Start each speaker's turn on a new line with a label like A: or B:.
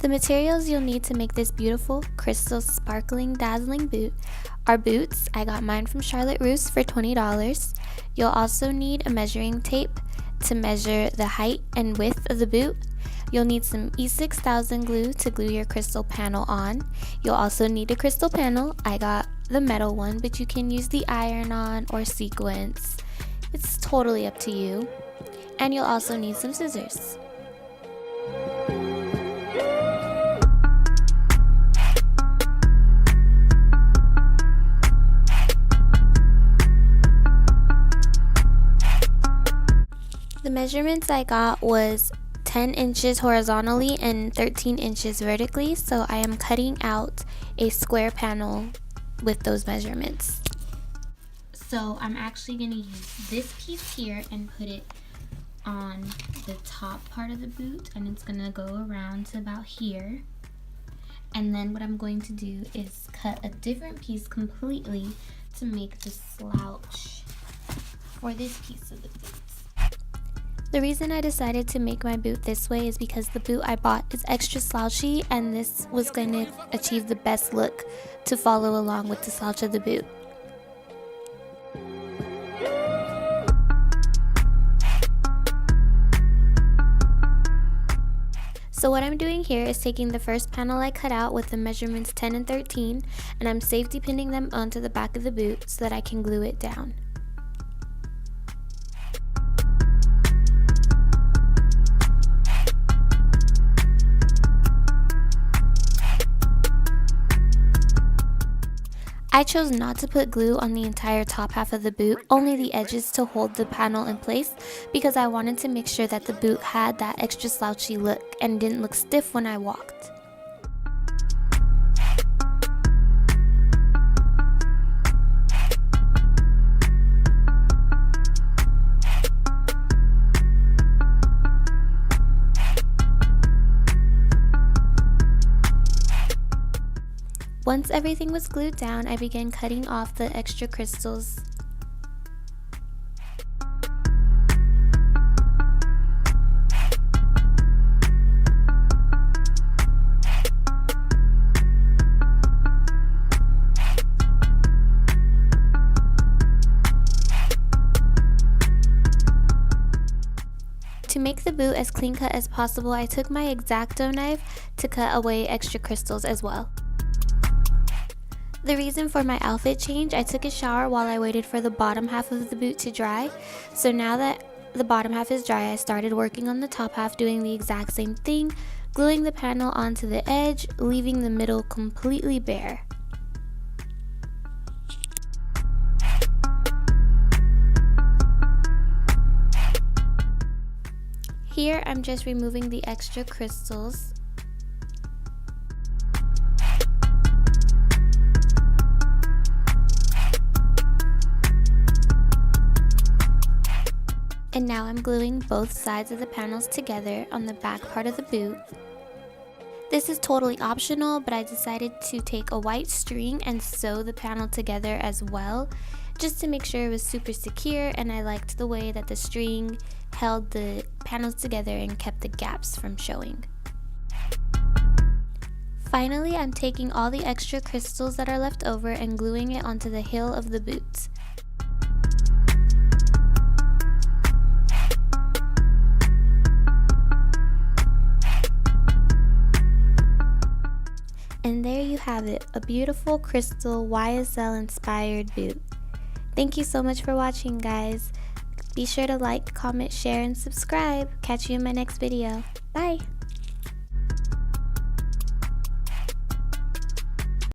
A: The materials you'll need to make this beautiful, crystal, sparkling, dazzling boot are boots. I got mine from Charlotte Russe for $20. You'll also need a measuring tape to measure the height and width of the boot. You'll need some E6000 glue to glue your crystal panel on. You'll also need a crystal panel. I got the metal one, but you can use the iron-on or sequence. It's totally up to you. And you'll also need some scissors. The measurements I got was 10 inches horizontally and 13 inches vertically, so I am cutting out a square panel with those measurements. So I'm actually going to use this piece here and put it on the top part of the boot, and it's going to go around to about here. And then what I'm going to do is cut a different piece completely to make the slouch for this piece of the boot. The reason I decided to make my boot this way is because the boot I bought is extra slouchy, and this was going to achieve the best look to follow along with the slouch of the boot. So what I'm doing here is taking the first panel I cut out with the measurements 10 and 13, and I'm safety pinning them onto the back of the boot so that I can glue it down. I chose not to put glue on the entire top half of the boot, only the edges to hold the panel in place, because I wanted to make sure that the boot had that extra slouchy look and didn't look stiff when I walked. Once everything was glued down, I began cutting off the extra crystals. To make the boot as clean cut as possible, I took my X-Acto knife to cut away extra crystals as well. The reason for my outfit change, I took a shower while I waited for the bottom half of the boot to dry. So now that the bottom half is dry, I started working on the top half, doing the exact same thing, gluing the panel onto the edge, leaving the middle completely bare. Here, I'm just removing the extra crystals. And now I'm gluing both sides of the panels together on the back part of the boot. This is totally optional, but I decided to take a white string and sew the panel together as well, just to make sure it was super secure, and I liked the way that the string held the panels together and kept the gaps from showing. Finally, I'm taking all the extra crystals that are left over and gluing it onto the heel of the boot. And there you have it, a beautiful crystal YSL inspired boot. Thank you so much for watching, guys. Be sure to like, comment, share, and subscribe. Catch you in my next video. Bye!